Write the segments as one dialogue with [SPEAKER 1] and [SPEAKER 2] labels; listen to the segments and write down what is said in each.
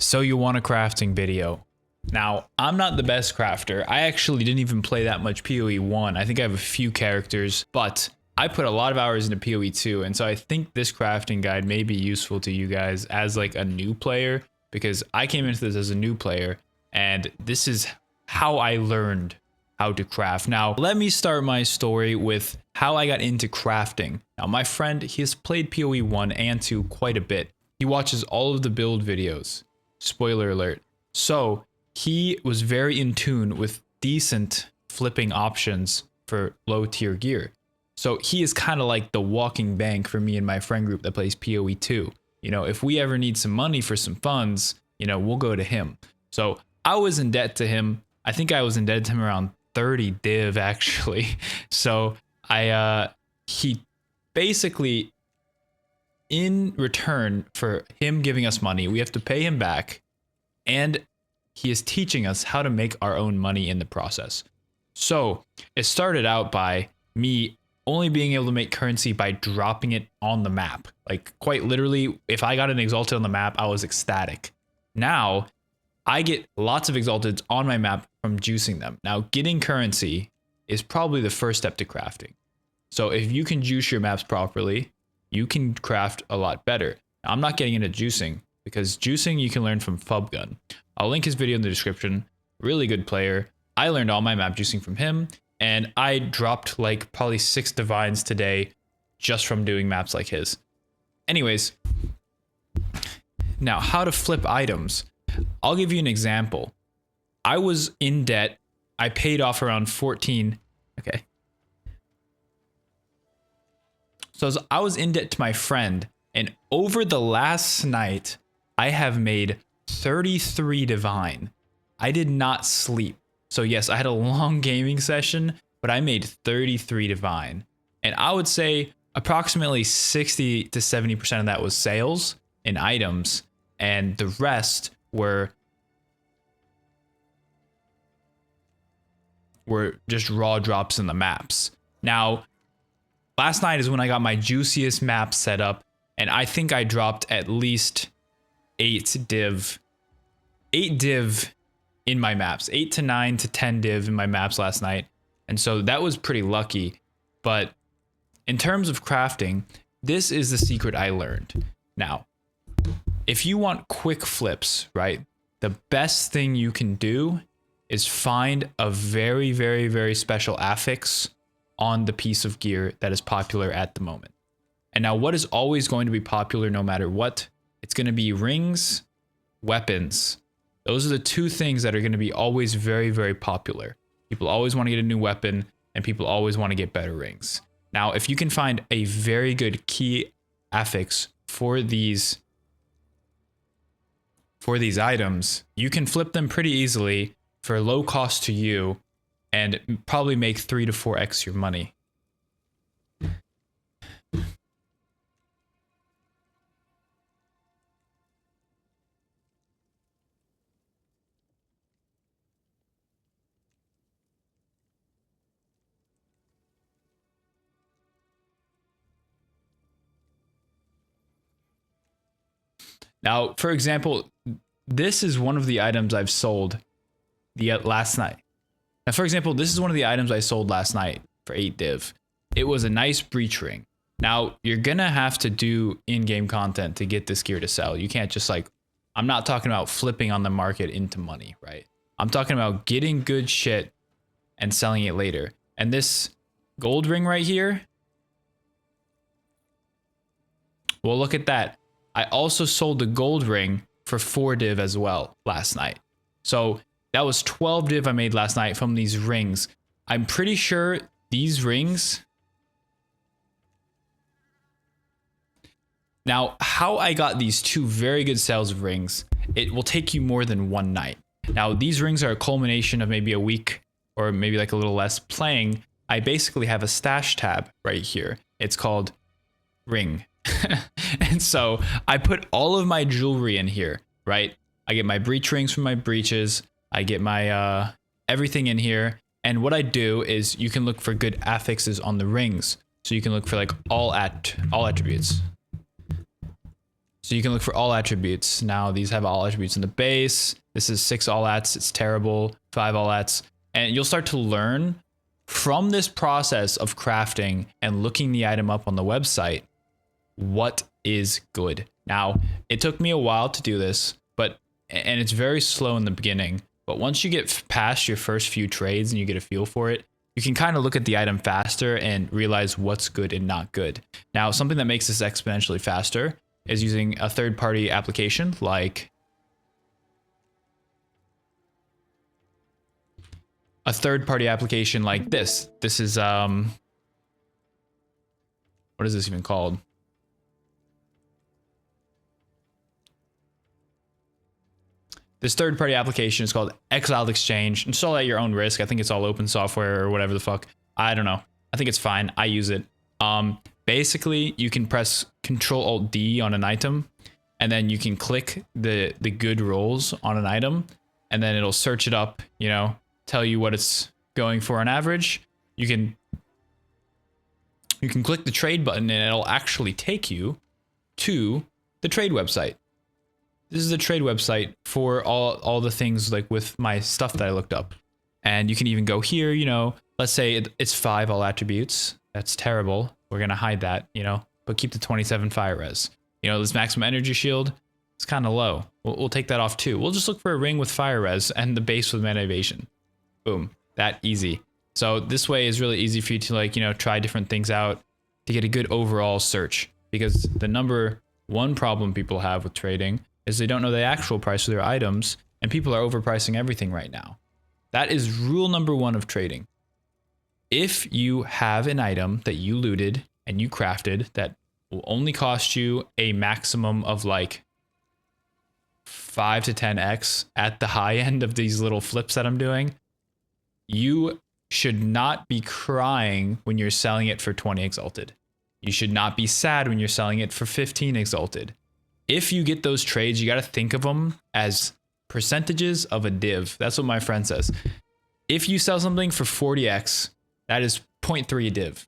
[SPEAKER 1] So you want a crafting video. Now, I'm not the best crafter. I actually didn't even play that much PoE 1. I think I have a few characters, but I put a lot of hours into PoE 2, and so I think this crafting guide may be useful to you guys as like a new player, because I came into this as a new player, and this is how I learned how to craft. Now, let me start my story with how I got into crafting. Now, my friend, he has played PoE 1 and 2 quite a bit. He watches all of the build videos. Spoiler alert. So he was very in tune with decent flipping options for low tier gear. So he is kind of like the walking bank for me and my friend group that plays PoE 2. You know, if we ever need some money for some funds, you know, we'll go to him. So I was in debt to him. I think I was in debt to him around 30 div actually. So he basically, in return for him giving us money, we have to pay him back, and he is teaching us how to make our own money in the process. So it started out by me only being able to make currency by dropping it on the map. Like quite literally, if I got an exalted on the map, I was ecstatic. Now I get lots of exalteds on my map from juicing them. Now getting currency is probably the first step to crafting. So if you can juice your maps properly, you can craft a lot better. Now, I'm not getting into juicing, because juicing you can learn from fubgun. I'll link his video in the description. Really good player. I learned all my map juicing from him, and I dropped like probably 6 divines today just from doing maps like his. Anyways, now how to flip items. I'll give you an example. I was in debt. I paid off around 14. Okay. So I was in debt to my friend, and over the last night, I have made 33 divine. I did not sleep. So yes, I had a long gaming session, but I made 33 divine. And I would say approximately 60 to 70% of that was sales and items, and the rest were just raw drops in the maps. Now, last night is when I got my juiciest map set up, and I think I dropped at least 8 div in my maps, 8 to 9 to 10 div in my maps last night. And so that was pretty lucky. But in terms of crafting, this is the secret I learned. Now, if you want quick flips, right, the best thing you can do is find a very, very, very special affix on the piece of gear that is popular at the moment. And now what is always going to be popular no matter what? It's going to be rings, weapons. Those are the two things that are going to be always very, very popular. People always want to get a new weapon, and people always want to get better rings. Now, if you can find a very good key affix for these items, you can flip them pretty easily for low cost to you, and probably make 3 to 4x your money. Now, for example, this is one of the items I've sold last night. Now, for example, this is one of the items I sold last night for 8 div. It was a nice breach ring. Now, you're gonna have to do in-game content to get this gear to sell. You can't just like, I'm not talking about flipping on the market into money, right? I'm talking about getting good shit and selling it later. And this gold ring right here, well, look at that. I also sold the gold ring for 4 div as well last night. So that was 12 div I made last night from these rings. I'm pretty sure these rings. Now, how I got these 2 very good sales of rings, it will take you more than 1 night. Now, these rings are a culmination of maybe a week or maybe like a little less playing. I basically have a stash tab right here. It's called ring. And so I put all of my jewelry in here, right? I get my breach rings from my breaches. I get my everything in here. And what I do is you can look for good affixes on the rings. So you can look for like all attributes. So you can look for all attributes. Now these have all attributes in the base. This is 6 all ats. It's terrible. 5 all ats. And you'll start to learn from this process of crafting and looking the item up on the website what is good. Now, it took me a while to do this, and it's very slow in the beginning. But once you get past your first few trades and you get a feel for it, you can kind of look at the item faster and realize what's good and not good. Now, something that makes this exponentially faster is using a third-party application like this. This is what is this even called? This third-party application is called Exile Exchange. Install at your own risk. I think it's all open software or whatever the fuck. I don't know. I think it's fine. I use it. Basically, you can press Control-Alt-D on an item, and then you can click the good rolls on an item, and then it'll search it up, you know, tell you what it's going for on average. You can click the trade button, and it'll actually take you to the trade website. This is the trade website for all the things like with my stuff that I looked up. And you can even go here, you know, let's say it's 5 all attributes. That's terrible. We're going to hide that, you know, but keep the 27 fire res. You know, this maximum energy shield, it's kind of low. We'll take that off too. We'll just look for a ring with fire res and the base with mana evasion. Boom. That easy. So this way is really easy for you to, like, you know, try different things out to get a good overall search, because the number one problem people have with trading is they don't know the actual price of their items, and people are overpricing everything right now. That is rule number 1 of trading. If you have an item that you looted and you crafted that will only cost you a maximum of like 5 to 10x at the high end of these little flips that I'm doing, you should not be crying when you're selling it for 20 exalted. You should not be sad when you're selling it for 15 exalted. If you get those trades, you got to think of them as percentages of a div. That's what my friend says. If you sell something for 40x, that is 0.3 div.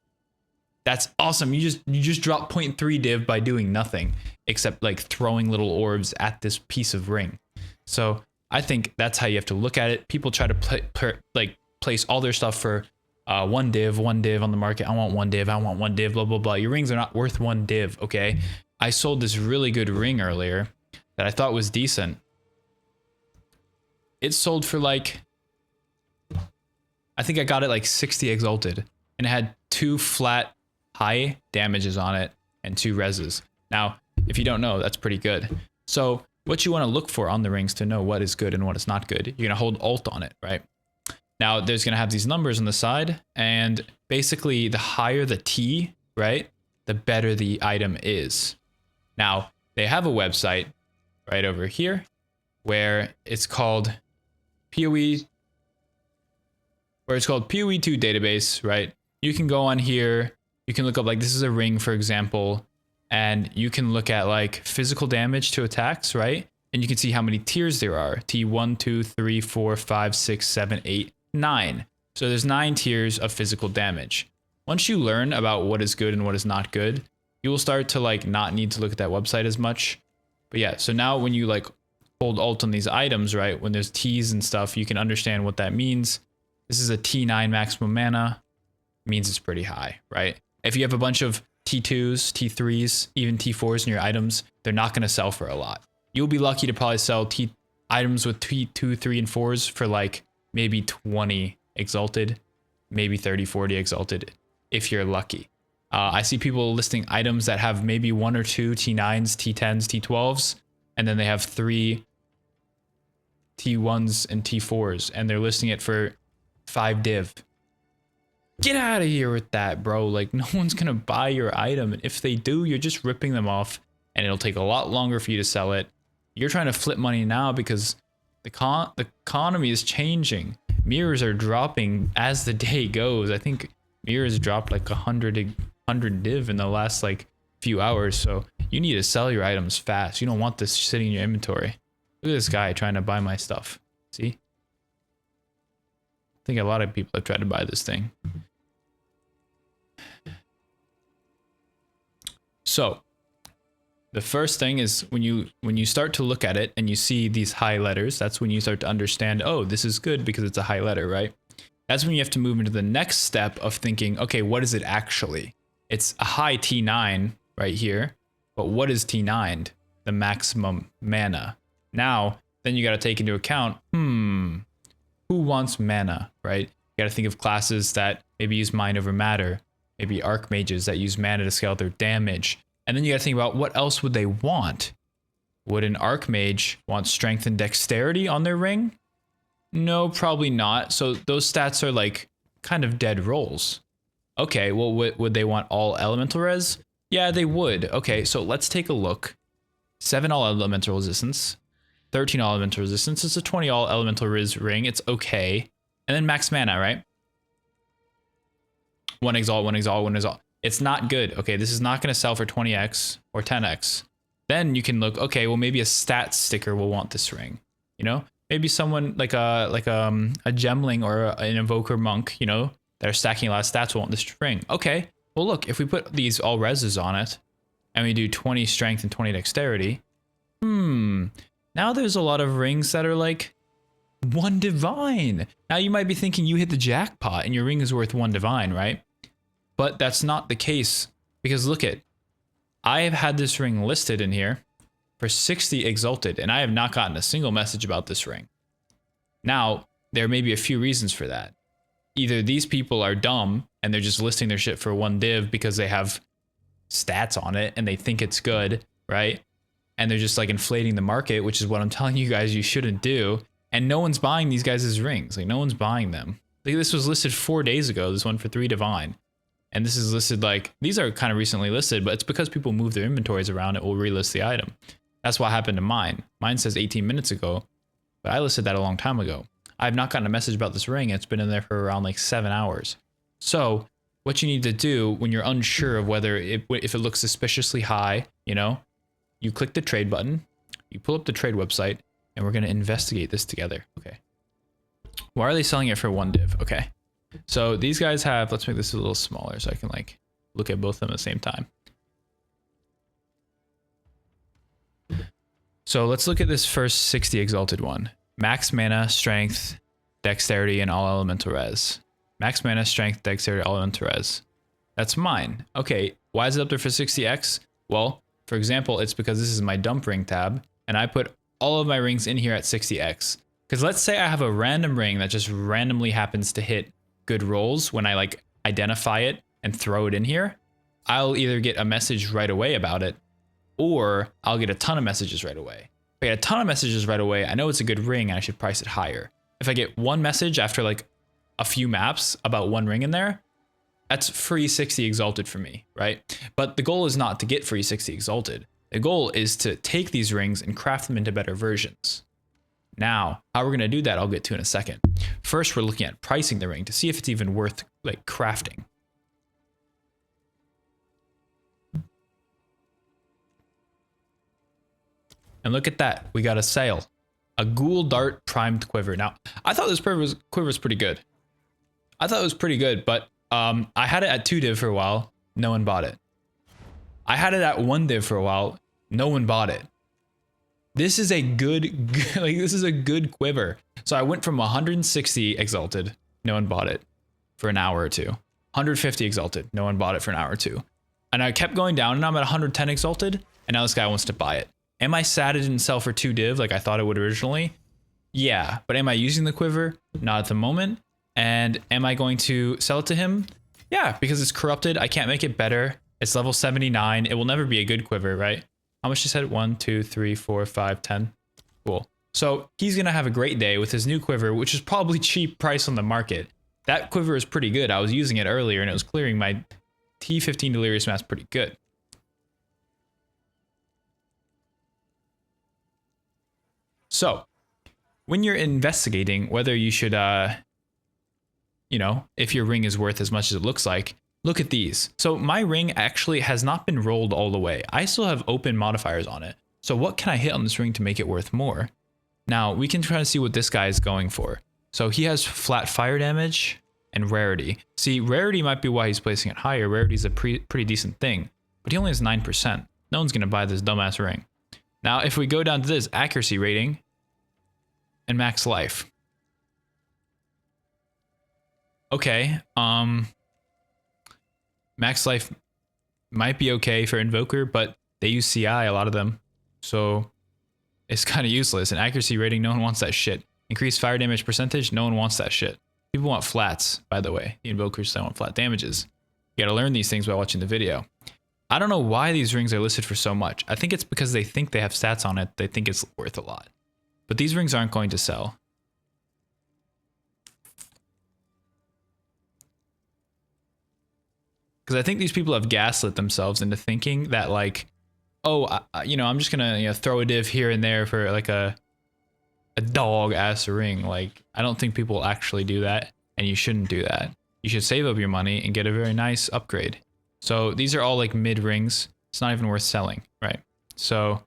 [SPEAKER 1] That's awesome. You just drop 0.3 div by doing nothing except like throwing little orbs at this piece of ring. So I think that's how you have to look at it. People try to place all their stuff for 1 div on the market. I want 1 div. I want 1 div. Blah blah blah. Your rings are not worth 1 div. Okay. I sold this really good ring earlier that I thought was decent. It sold for like, I think I got it like 60 exalted, and it had 2 flat high damages on it and 2 reses. Now, if you don't know, that's pretty good. So what you want to look for on the rings to know what is good and what is not good, you're going to hold Alt on it, right? Now, there's going to have these numbers on the side, and basically the higher the T, right, the better the item is. Now, they have a website right over here where it's called PoE2 database, right? You can go on here, you can look up, like, this is a ring, for example, and you can look at like physical damage to attacks, right? And you can see how many tiers there are. T1, 2, 3, 4, 5, 6, 7, 8, 9. So there's 9 tiers of physical damage. Once you learn about what is good and what is not good, you will start to like not need to look at that website as much. But yeah, so now when you like hold Alt on these items, right, when there's T's and stuff, you can understand what that means. This is a T9 maximum mana, means it's pretty high, right? If you have a bunch of T2s, T3s, even T4s in your items, they're not going to sell for a lot. You'll be lucky to probably sell items with T2, 3, and 4s for like maybe 20 exalted, maybe 30, 40 exalted, if you're lucky. I see people listing items that have maybe 1 or 2 T9s, T10s, T12s, and then they have 3 T1s and T4s, and they're listing it for 5 div. Get out of here with that, bro. Like, no one's gonna buy your item, and if they do, you're just ripping them off, and it'll take a lot longer for you to sell it. You're trying to flip money now because the economy is changing. Mirrors are dropping as the day goes. I think mirrors dropped like 100 div in the last like few hours, so you need to sell your items fast. You don't want this sitting in your inventory. Look at this guy trying to buy my stuff. See? I think a lot of people have tried to buy this thing. So The first thing is when you start to look at it and you see these high letters, that's when you start to understand, oh, this is good because it's a high letter, right? That's when you have to move into the next step of thinking, okay, what is it actually? It's a high T9 right here, but what is T9? The maximum mana. Now, then you got to take into account, who wants mana, right? You got to think of classes that maybe use mind over matter, maybe archmages that use mana to scale their damage. And then you got to think about what else would they want? Would an archmage want strength and dexterity on their ring? No, probably not. So those stats are like kind of dead rolls. Okay, well, would they want all elemental res? Yeah, they would. Okay, so let's take a look. 7 all elemental resistance, 13 all elemental resistance. It's a 20 all elemental res ring. It's okay. And then max mana, right? 1 exalt, 1 exalt, 1 exalt. It's not good. Okay, this is not going to sell for 20x or 10x. Then you can look, okay, well, maybe a stat sticker will want this ring. You know, maybe someone like a gemling or an invoker monk, you know, that are stacking a lot of stats will want this ring. Okay, well, look, if we put these all reses on it and we do 20 strength and 20 dexterity, now there's a lot of rings that are like 1 divine. Now you might be thinking you hit the jackpot and your ring is worth 1 divine, right? But that's not the case, because look at, I have had this ring listed in here for 60 exalted, and I have not gotten a single message about this ring. Now, there may be a few reasons for that. Either these people are dumb and they're just listing their shit for 1 div because they have stats on it and they think it's good, right? And they're just like inflating the market, which is what I'm telling you guys you shouldn't do. And no one's buying these guys' rings. Like, no one's buying them. Like, this was listed 4 days ago, this one for 3 divine. And this is listed like, these are kind of recently listed, but it's because people move their inventories around, it will relist the item. That's what happened to mine. Mine says 18 minutes ago, but I listed that a long time ago. I've not gotten a message about this ring. It's been in there for around like 7 hours. So what you need to do when you're unsure of whether if it looks suspiciously high, you know, you click the trade button, you pull up the trade website, and we're going to investigate this together. Okay. Why are they selling it for 1 div? Okay. So these guys have, let's make this a little smaller so I can like look at both of them at the same time. So let's look at this first 60 exalted one. Max mana, strength, dexterity, and all elemental res. Max mana, strength, dexterity, all elemental res. That's mine. Okay, why is it up there for 60x? Well, for example, it's because this is my dump ring tab, and I put all of my rings in here at 60x. Because let's say I have a random ring that just randomly happens to hit good rolls when I like identify it and throw it in here. I'll either get a message right away about it, or I'll get a ton of messages right away. If I get a ton of messages right away, I know it's a good ring and I should price it higher. If I get one message after like a few maps about 1 ring in there, that's free 60 exalted for me, right? But the goal is not to get free 60 exalted. The goal is to take these rings and craft them into better versions. Now, how we're going to do that, I'll get to in a second. First, we're looking at pricing the ring to see if it's even worth like crafting. And look at that, we got a sale. A Ghoul Dart primed quiver. Now, I thought this quiver was pretty good. I thought it was pretty good, but I had it at 2 div for a while. No one bought it. I had it at 1 div for a while. No one bought it. This is a good, like, this is a good quiver. So I went from 160 exalted. No one bought it for an hour or two. 150 exalted. No one bought it for an hour or two. And I kept going down and I'm at 110 exalted. And now this guy wants to buy it. Am I sad it didn't sell for 2 div like I thought it would originally? Yeah. But am I using the quiver? Not at the moment. And am I going to sell it to him? Yeah, because it's corrupted. I can't make it better. It's level 79. It will never be a good quiver, right? How much is it? 1, 2, 3, 4, 5, 10. Cool. So he's going to have a great day with his new quiver, which is probably cheap price on the market. That quiver is pretty good. I was using it earlier and it was clearing my T15 Delirious Mass pretty good. So when you're investigating whether you should, you know, if your ring is worth as much as it looks like, look at these. So my ring actually has not been rolled all the way. I still have open modifiers on it. So what can I hit on this ring to make it worth more? Now we can try to see what this guy is going for. So he has flat fire damage and rarity. See, rarity might be why he's placing it higher. Rarity is a pretty decent thing, but he only has 9%. No one's gonna buy this dumbass ring. Now, if we go down to this accuracy rating and max life. Okay, max life might be okay for Invoker, but they use CI, a lot of them. So it's kind of useless. And accuracy rating, no one wants that shit. Increased fire damage percentage, no one wants that shit. People want flats, by the way. The Invokers don't want flat damages. You gotta learn these things by watching the video. I don't know why these rings are listed for so much. I think it's because they think they have stats on it. They think it's worth a lot. But these rings aren't going to sell. Because I think these people have gaslit themselves into thinking that, like, oh, you know, I'm just gonna, you know, throw a div here and there for like a dog ass ring. Like, I don't think people actually do that, and you shouldn't do that. You should save up your money and get a very nice upgrade. So these are all like mid rings. It's not even worth selling, right? So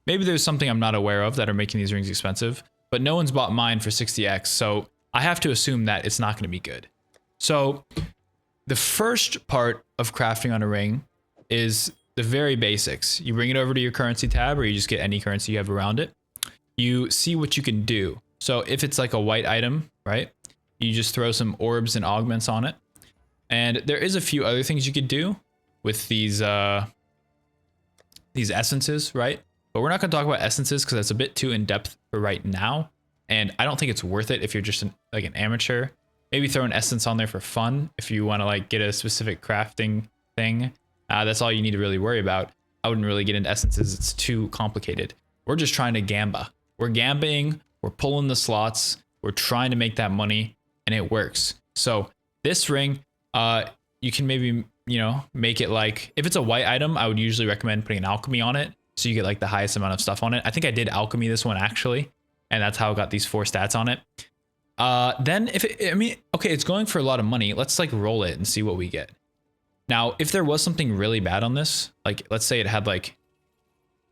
[SPEAKER 1] maybe there's something I'm not aware of that are making these rings expensive, but no one's bought mine for 60x, so I have to assume that it's not going to be good. So the first part of crafting on a ring is the very basics. You bring it over to your currency tab, or you just get any currency you have around it. You see what you can do. So if it's like a white item, right? You just throw some orbs and augments on it. And there is a few other things you could do with these essences, right? But we're not going to talk about essences because that's a bit too in depth for right now. And I don't think it's worth it if you're just like an amateur. Maybe throw an essence on there for fun if you want to like get a specific crafting thing. That's all you need to really worry about. I wouldn't really get into essences. It's too complicated. We're just trying to gamba. We're gambling. We're pulling the slots. We're trying to make that money, and it works. So this ring, you can maybe, you know, make it like, if it's a white item, I would usually recommend putting an alchemy on it, so you get like the highest amount of stuff on it. I think I did alchemy this one actually, and that's how I got these 4 stats on it. Then if it, I mean, okay, it's going for a lot of money. Let's like roll it and see what we get. Now, if there was something really bad on this, like let's say it had like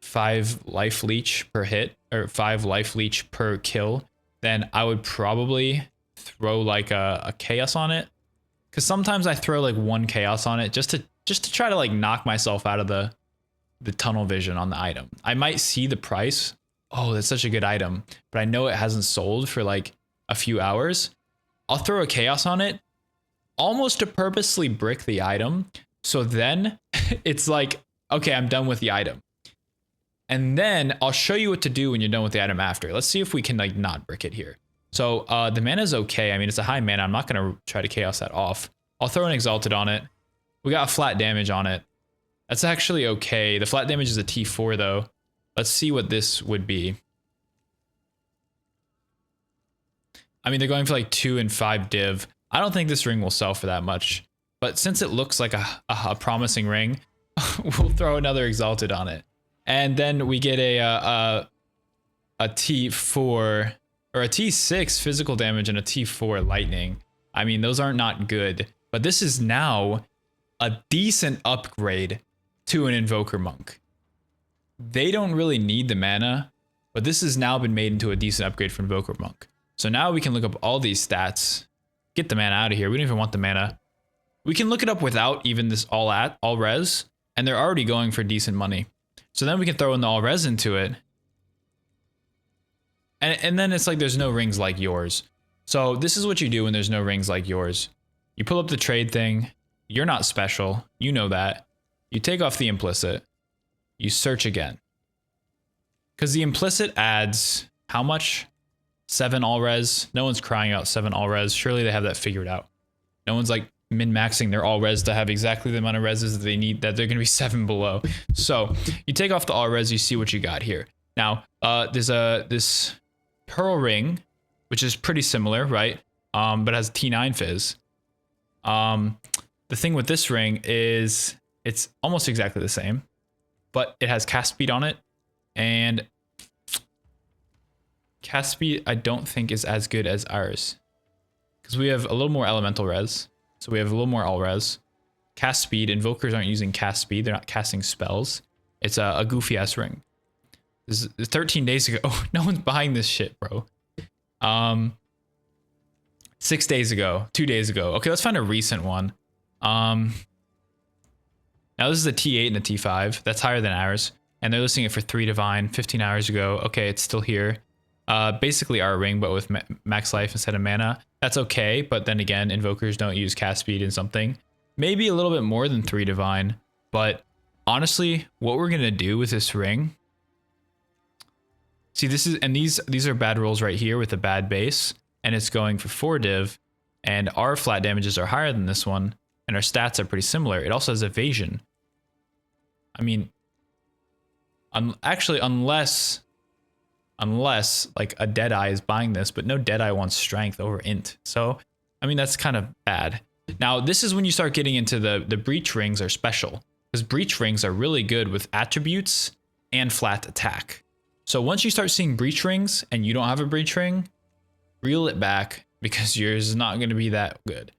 [SPEAKER 1] 5 life leech per hit or 5 life leech per kill, then I would probably throw like a chaos on it. Cause sometimes I throw like 1 chaos on it just to try to like knock myself out of the tunnel vision on the item. I might see the price. Oh, that's such a good item, but I know it hasn't sold for like a few hours. I'll throw a chaos on it almost to purposely brick the item. So then it's like, okay, I'm done with the item. And then I'll show you what to do when you're done with the item after. Let's see if we can like not brick it here. So the mana is okay. I mean, it's a high mana. I'm not going to try to chaos that off. I'll throw an exalted on it. We got a flat damage on it. That's actually okay. The flat damage is a T4 though. Let's see what this would be. I mean, they're going for like 2 and 5 div. I don't think this ring will sell for that much, but since it looks like a promising ring, we'll throw another exalted on it. And then we get a T4 or a T6 physical damage and a T4 lightning. I mean, those are not good, but this is now a decent upgrade to an Invoker Monk. They don't really need the mana, but this has now been made into a decent upgrade for Invoker Monk. So now we can look up all these stats, get the mana out of here. We don't even want the mana. We can look it up without even this all res, and they're already going for decent money. So then we can throw in the all res into it. And then it's like there's no rings like yours. So this is what you do when there's no rings like yours. You pull up the trade thing. You're not special. You know that. You take off the implicit. You search again. Because the implicit adds how much? 7 all res. No one's crying out 7 all res. Surely they have that figured out. No one's like min-maxing their all res to have exactly the amount of reses that they need, that they're going to be 7 below. So you take off the all res, you see what you got here. Now, there's this pearl ring, which is pretty similar, right? But has T9 fizz. The thing with this ring is it's almost exactly the same, but it has cast speed on it, and cast speed I don't think is as good as ours, because we have a little more elemental res, so we have a little more all res. Cast speed, invokers aren't using cast speed, they're not casting spells. It's a goofy ass ring. This is 13 days ago. Oh, no one's buying this shit, bro. 6 days ago, 2 days ago. Okay, let's find a recent one. Now this is a T8 and a T5. That's higher than ours. And they're listing it for 3 divine 15 hours ago. Okay, it's still here. Basically our ring, but with max life instead of mana. That's okay, but then again, invokers don't use cast speed in something. Maybe a little bit more than 3 divine, but honestly, what we're gonna do with this ring. See, this is, and these are bad rolls right here with a bad base, and it's going for 4 div, and our flat damages are higher than this one, and our stats are pretty similar. It also has evasion. I mean, actually, unless like a Deadeye is buying this, but no Deadeye wants strength over int. So, I mean, that's kind of bad. Now, this is when you start getting into the breach rings are special, because breach rings are really good with attributes and flat attack. So once you start seeing breach rings and you don't have a breach ring, reel it back because yours is not going to be that good.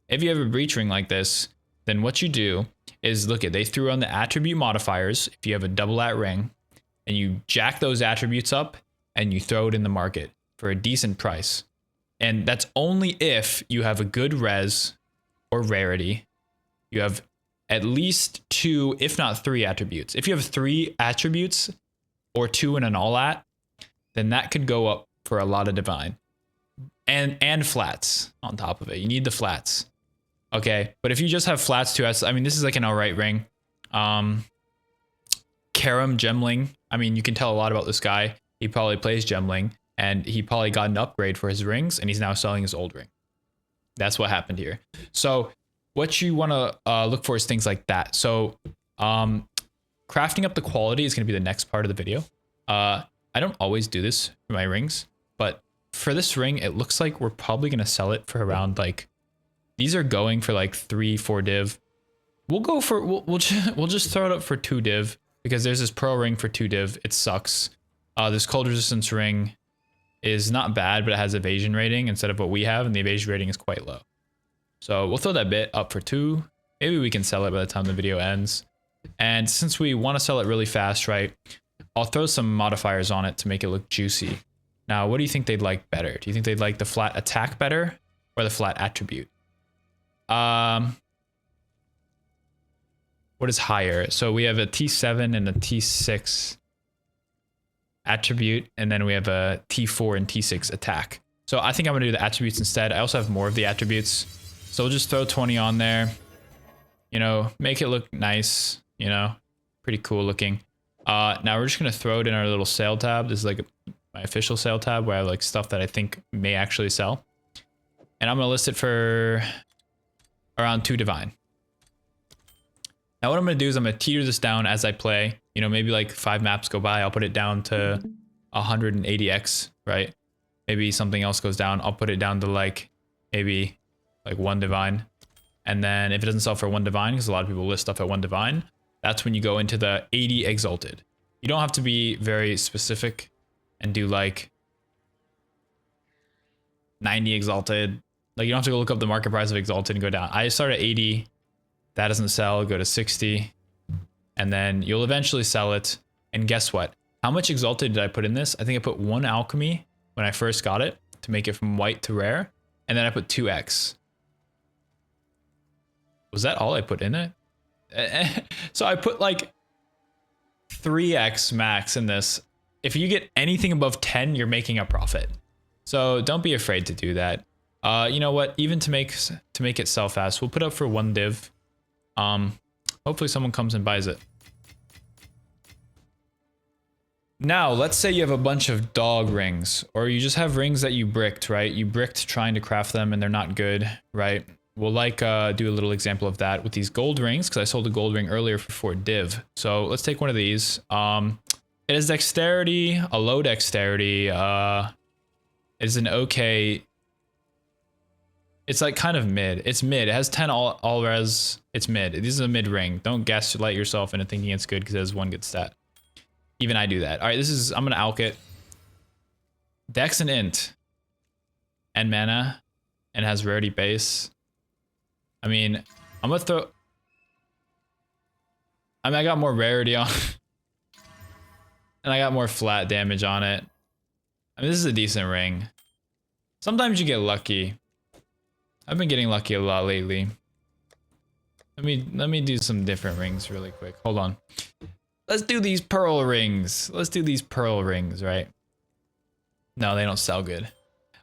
[SPEAKER 1] If you have a breach ring like this, then what you do is look at, they threw on the attribute modifiers. If you have a double at ring and you jack those attributes up and you throw it in the market for a decent price. And that's only if you have a good res or rarity. You have at least 2, if not 3 attributes. If you have 3 attributes or 2 and an all at, then that could go up for a lot of divine and flats on top of it. You need the flats. Okay. But if you just have flats too, I mean, this is like an all right ring. Karam Gemling. I mean, you can tell a lot about this guy. He probably plays Gemling and he probably got an upgrade for his rings and he's now selling his old ring. That's what happened here. So what you want to look for is things like that. So, crafting up the quality is going to be the next part of the video. I don't always do this for my rings, but for this ring, it looks like we're probably going to sell it for around like, these are going for like 3-4 div. We'll go for, we'll just throw it up for 2 div because there's this pro ring for 2 div. It sucks. This cold resistance ring is not bad, but it has evasion rating instead of what we have, and the evasion rating is quite low. So we'll throw that bit up for 2. Maybe we can sell it by the time the video ends. And since we want to sell it really fast, right, I'll throw some modifiers on it to make it look juicy. Now, what do you think they'd like better? Do you think they'd like the flat attack better or the flat attribute? What is higher? So we have a T7 and a T6 attribute, and then we have a T4 and T6 attack. So I think I'm going to do the attributes instead. I also have more of the attributes. So we'll just throw 20 on there. You know, make it look nice. You know, pretty cool looking. Now we're just going to throw it in our little sale tab. This is like my official sale tab where I have like stuff that I think may actually sell. And I'm going to list it for around 2 divine. Now what I'm going to do is I'm going to teeter this down as I play. You know, maybe like 5 maps go by. I'll put it down to 180x, right? Maybe something else goes down. I'll put it down to like maybe like 1 divine. And then if it doesn't sell for 1 divine, because a lot of people list stuff at 1 divine, that's when you go into the 80 exalted. You don't have to be very specific and do like 90 exalted. Like you don't have to go look up the market price of exalted and go down. I start at 80. That doesn't sell, go to 60. And then you'll eventually sell it. And guess what? How much exalted did I put in this? I think I put 1 alchemy when I first got it to make it from white to rare. And then I put 2x. Was that all I put in it? So I put like 3x max in this. If you get anything above 10, you're making a profit. So don't be afraid to do that. You know what? Even to make it sell fast, we'll put up for 1 div. Hopefully someone comes and buys it. Now, let's say you have a bunch of dog rings, or you just have rings that you bricked, right? You bricked trying to craft them and they're not good, right? We'll like do a little example of that with these gold rings, because I sold a gold ring earlier for 4 div. So let's take one of these. It is dexterity, a low dexterity. It is an okay. It's like kind of mid. It's mid. It has 10 all res. It's mid. This is a mid ring. Don't gaslight yourself into thinking it's good because it has 1 good stat. Even I do that. All right, I'm gonna alch it. Dex and int. And mana. And has rarity base. I mean, I'm gonna throw. I mean, I got more rarity on. And I got more flat damage on it. I mean, this is a decent ring. Sometimes you get lucky. I've been getting lucky a lot lately. Let me do some different rings really quick. Hold on. Let's do these pearl rings. Let's do these pearl rings, right? No, they don't sell good.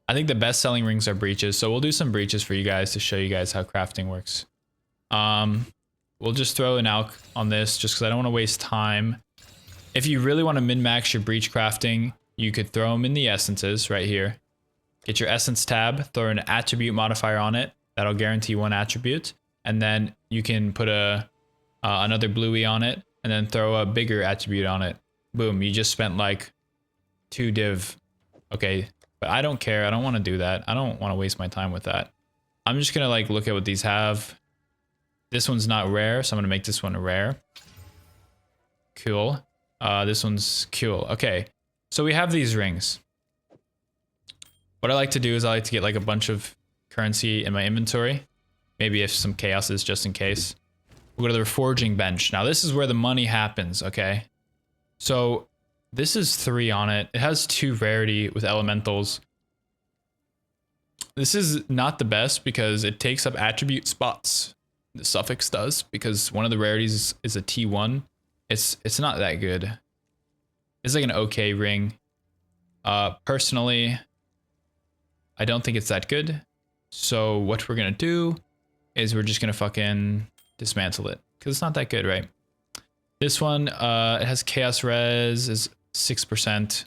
[SPEAKER 1] I think the best selling rings are breeches. So we'll do some breeches for you guys to show you guys how crafting works. We'll just throw an alch on this just because I don't want to waste time. If you really want to min-max your breach crafting, you could throw them in the essences right here. Get your essence tab, throw an attribute modifier on it. That'll guarantee one attribute. And then you can put another bluey on it and then throw a bigger attribute on it. Boom, you just spent like 2 div. Okay, but I don't care. I don't want to do that. I don't want to waste my time with that. I'm just gonna like look at what these have. This one's not rare, so I'm gonna make this one a rare. Cool. This one's cool. Okay, so we have these rings. What I like to do is I like to get like a bunch of currency in my inventory. Maybe if some chaos is just in case. We'll go to the Reforging bench. Now this is where the money happens, okay? So this is 3 on it. It has 2 rarity with elementals. This is not the best because it takes up attribute spots. The suffix does, because one of the rarities is a T1. It's not that good. It's like an okay ring. Personally, I don't think it's that good. So what we're gonna do is we're just gonna fucking dismantle it because it's not that good, right? This one, it has chaos res, is 6%. It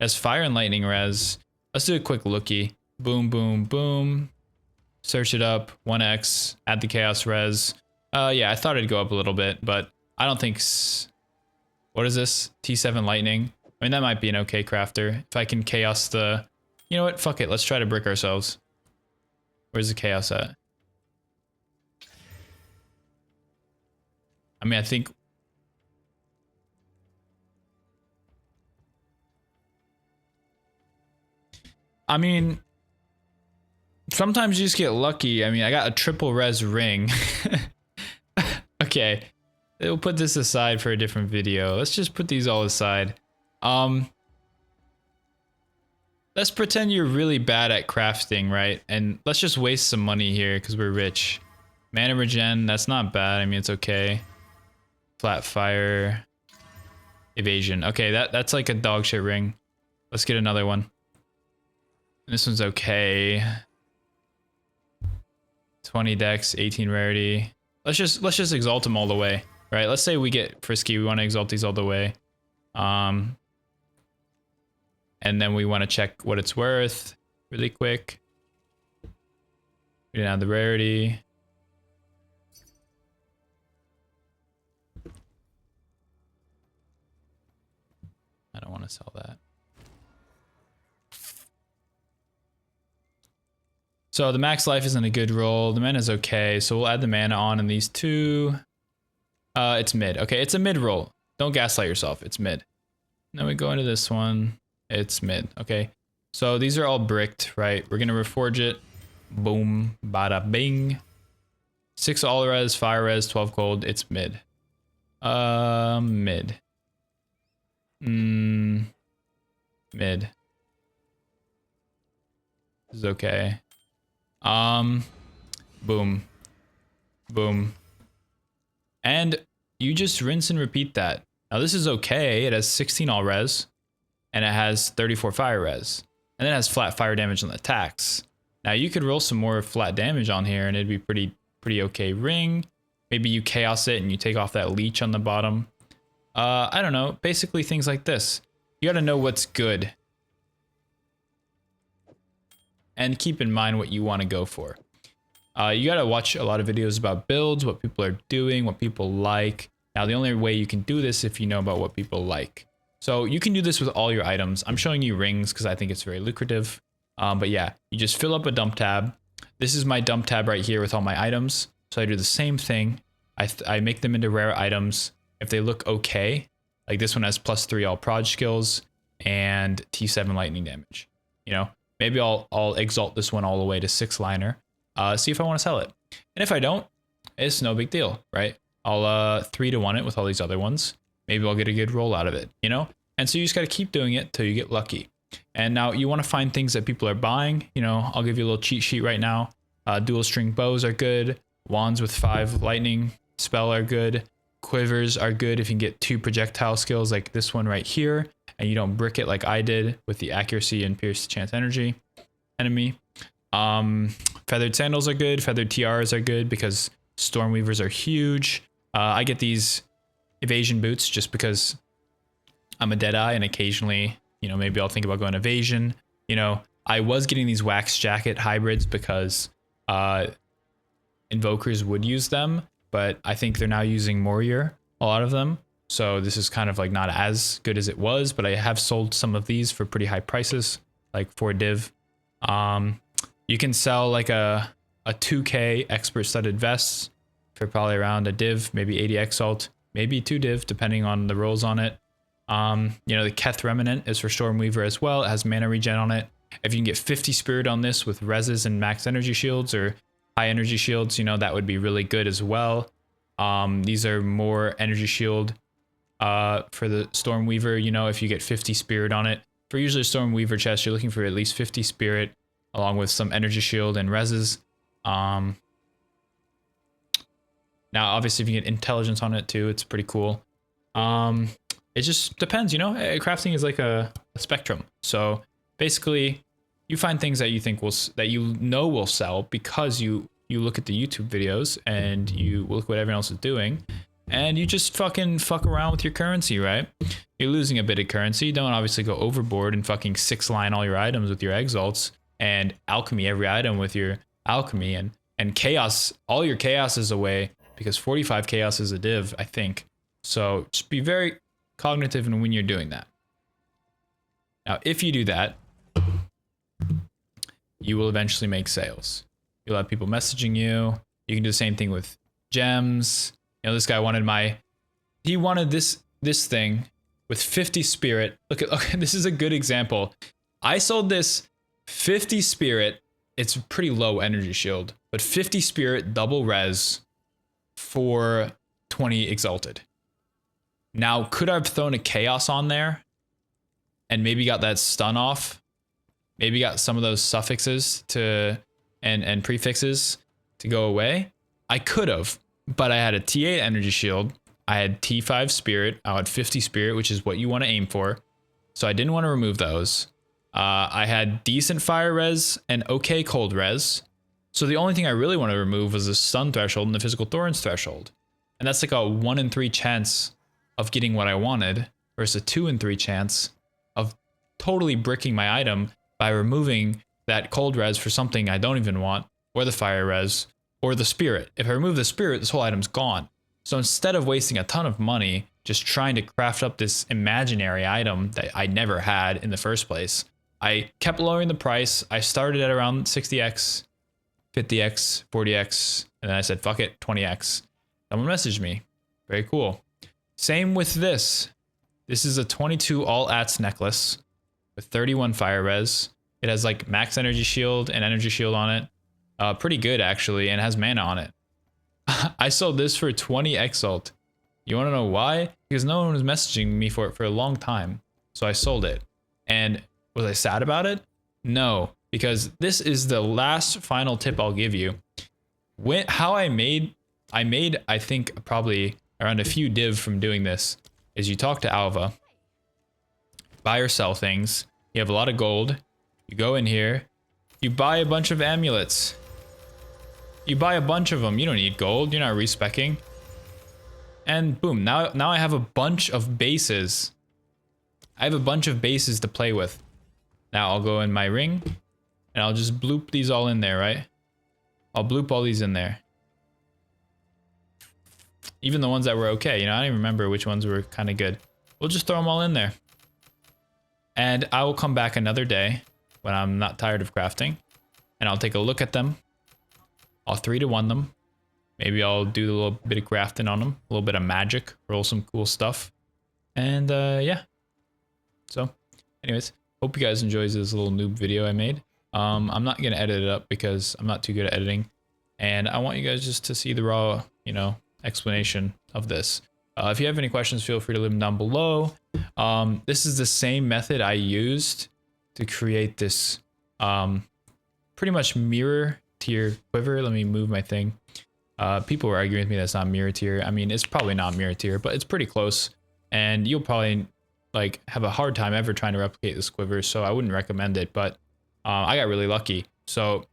[SPEAKER 1] has fire and lightning res. Let's do a quick lookie. Boom, boom, boom. Search it up, 1x, add the chaos res. Yeah, I thought it'd go up a little bit, but I don't think... What is this? T7 lightning. I mean, that might be an okay crafter. If I can chaos the... You know what? Fuck it. Let's try to brick ourselves. Where's the chaos at? I mean, I think... I mean... Sometimes you just get lucky. I mean, I got a triple res ring. Okay. We'll put this aside for a different video. Let's just put these all aside. Let's pretend you're really bad at crafting, right? And let's just waste some money here because we're rich. Mana regen, that's not bad. I mean, it's okay. Flat fire. Evasion. Okay, that's like a dog shit ring. Let's get another one. This one's okay. 20 dex, 18 rarity. Let's just exalt them all the way, right? Let's say we get frisky. We want to exalt these all the way. And then we want to check what it's worth really quick. We didn't have the rarity. I don't want to sell that. So the max life isn't a good roll. The mana is okay. So we'll add the mana on in these 2. It's mid. Okay, it's a mid roll. Don't gaslight yourself. It's mid. Then we go into this one. It's mid. Okay. So these are all bricked, right? We're going to reforge it. Boom. Bada bing. 6 all res, fire res, 12 gold. It's mid. Mid. Mid. This is okay. Boom. Boom. And you just rinse and repeat that. Now this is okay. It has 16 all res. And it has 34 fire res. And then it has flat fire damage on the attacks. Now you could roll some more flat damage on here and it'd be pretty okay ring. Maybe you chaos it and you take off that leech on the bottom. I don't know. Basically things like this. You gotta know what's good. And keep in mind what you want to go for. You gotta watch a lot of videos about builds, what people are doing, what people like. Now the only way you can do this if you know about what people like. So you can do this with all your items. I'm showing you rings because I think it's very lucrative. But yeah, you just fill up a dump tab. This is my dump tab right here with all my items. So I do the same thing. I make them into rare items. If they look okay, like this one has +3 all proj skills and T7 lightning damage. You know, maybe I'll exalt this one all the way to 6 liner. See if I want to sell it. And if I don't, it's no big deal, right? I'll 3-to-1 it with all these other ones. Maybe I'll get a good roll out of it, you know? And so you just got to keep doing it till you get lucky. And now you want to find things that people are buying. You know, I'll give you a little cheat sheet right now. Dual string bows are good. Wands with 5 lightning spell are good. Quivers are good if you can get 2 projectile skills like this one right here, and you don't brick it like I did with the accuracy and pierce chance energy enemy. Feathered sandals are good. Feathered tiaras are good because Stormweavers are huge. I get these evasion boots just because I'm a Deadeye, and occasionally, you know, maybe I'll think about going evasion. You know, I was getting these wax jacket hybrids because invokers would use them, but I think they're now using Morier, a lot of them. So this is kind of like not as good as it was, but I have sold some of these for pretty high prices, like 4 div. You can sell like a 2k expert studded vests for probably around a div, maybe 80 exalt, maybe 2 div, depending on the rolls on it. You know, the Keth Remnant is for Stormweaver as well. It has mana regen on it. If you can get 50 spirit on this with reses and max energy shields or high energy shields, you know, that would be really good as well. These are more energy shield for the Stormweaver. You know, if you get 50 spirit on it, for usually a Stormweaver chest, you're looking for at least 50 spirit along with some energy shield and reses. Now, obviously, if you get intelligence on it too, it's pretty cool. It just depends, you know. Crafting is like a spectrum. So basically, you find things that you think will sell because you look at the YouTube videos and you look what everyone else is doing, and you just fucking fuck around with your currency, right? You're losing a bit of currency. Don't obviously go overboard and fucking 6-line all your items with your exalts and alchemy every item with your alchemy and chaos all your chaoses away, because 45 chaos is a div, I think. So just be very cognitive when you're doing that. Now, if you do that, you will eventually make sales. You'll have people messaging you. You can do the same thing with gems. You know, this guy wanted he wanted this thing with 50 spirit. Look, this is a good example. I sold this 50 spirit. It's a pretty low energy shield, but 50 spirit double res for 20 exalted. Now, could I have thrown a chaos on there and maybe got that stun off? Maybe got some of those suffixes and prefixes to go away? I could have, but I had a T8 energy shield. I had T5 spirit. I had 50 spirit, which is what you want to aim for. So I didn't want to remove those. I had decent fire res and okay cold res. So the only thing I really want to remove was the stun threshold and the physical thorns threshold. And that's like a 1 in 3 chance of getting what I wanted versus a 2 in 3 chance of totally bricking my item by removing that cold res for something I don't even want, or the fire res, or the spirit. If I remove the spirit, this whole item's gone. So instead of wasting a ton of money just trying to craft up this imaginary item that I never had in the first place, I kept lowering the price. I started at around 60x, 50x, 40x, and then I said, fuck it, 20x. Someone messaged me. Very cool. Same with this. This is a 22 all ats necklace with 31 fire res. It has like max energy shield and energy shield on it. Pretty good actually, and has mana on it. I sold this for 20 exalt. You want to know why? Because no one was messaging me for it for a long time. So I sold it. And was I sad about it? No, because this is the last final tip I'll give you. How I made, I think probably around a few div from doing this, is you talk to Alva, buy or sell things. You have a lot of gold. You go in here, you buy a bunch of amulets. You buy a bunch of them. You don't need gold. You're not respecking. And boom, now I have a bunch of bases. I have a bunch of bases to play with. Now I'll go in my ring and I'll just bloop these all in there, right? I'll bloop all these in there. Even the ones that were okay, you know, I don't even remember which ones were kind of good. We'll just throw them all in there. And I will come back another day when I'm not tired of crafting, and I'll take a look at them. I'll 3-to-1 them. Maybe I'll do a little bit of crafting on them, a little bit of magic, roll some cool stuff. And yeah. So anyways, hope you guys enjoyed this little noob video I made. I'm not going to edit it up because I'm not too good at editing. And I want you guys just to see the raw, you know, explanation of this. If you have any questions, feel free to leave them down below. This is the same method I used to create this pretty much mirror to your quiver. Let me move my thing. People were arguing with me that's not mirror tier. I mean, it's probably not mirror tier, but it's pretty close. And you'll probably like have a hard time ever trying to replicate this quiver, so I wouldn't recommend it. But I got really lucky. So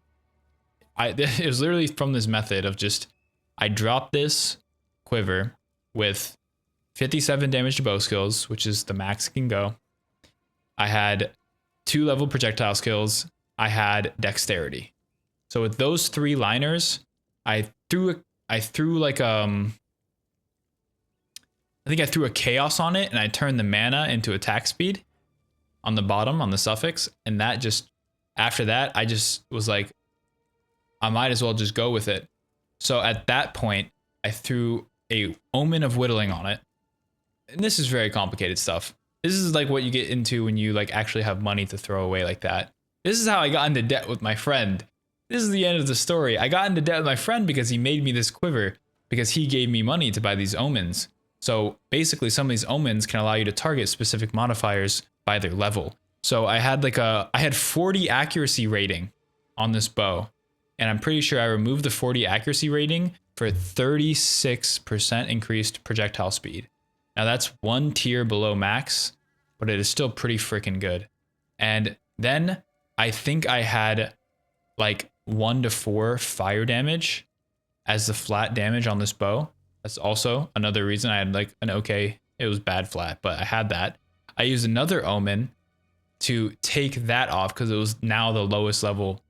[SPEAKER 1] it was literally from this method of just I dropped this quiver with 57 damage to bow skills, which is the max it can go. I had 2 level projectile skills. I had dexterity. So with those 3 liners, I threw like I think I threw a chaos on it, and I turned the mana into attack speed on the bottom on the suffix, and that just after that I just was like, I might as well just go with it. So at that point, I threw a Omen of Whittling on it. And this is very complicated stuff. This is like what you get into when you like actually have money to throw away like that. This is how I got into debt with my friend. This is the end of the story. I got into debt with my friend because he made me this quiver because he gave me money to buy these omens. So basically some of these omens can allow you to target specific modifiers by their level. So I had 40 accuracy rating on this bow. And I'm pretty sure I removed the 40 accuracy rating for 36% increased projectile speed. Now that's 1 tier below max, but it is still pretty freaking good. And then I think I had like 1 to 4 fire damage as the flat damage on this bow. That's also another reason I had like an okay, it was bad flat, but I had that. I used another omen to take that off because it was now the lowest level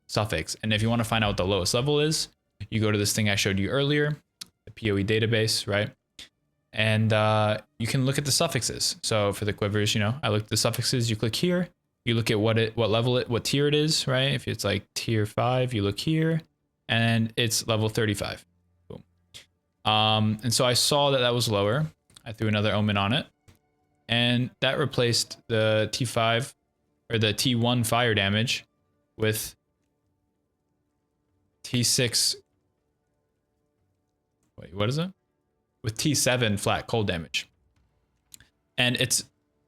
[SPEAKER 1] suffix. And if you want to find out what the lowest level is, you go to this thing I showed you earlier, the PoE database, right? And you can look at the suffixes. So for the quivers, you know, I look at the suffixes, you click here, you look at what tier it is, right? If it's like tier 5, you look here, and it's level 35. Boom. And so I saw that that was lower. I threw another omen on it, and that replaced the T5 or the T1 fire damage with T6. Wait, what is it? With T7 flat cold damage. And it's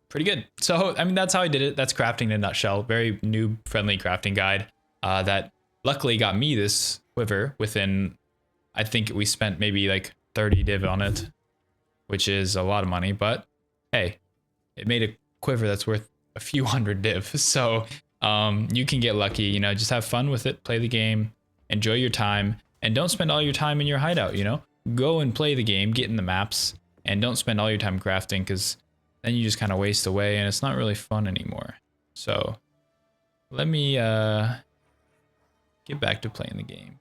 [SPEAKER 1] pretty good. So, I mean, that's how I did it. That's crafting in a nutshell. Very noob friendly crafting guide that luckily got me this quiver within, I think we spent maybe like 30 div on it, which is a lot of money, but hey, it made a quiver that's worth a few hundred div. So you can get lucky, you know, just have fun with it, play the game, enjoy your time, and don't spend all your time in your hideout, you know? Go and play the game, get in the maps, and don't spend all your time crafting because then you just kind of waste away and it's not really fun anymore. So let me get back to playing the game.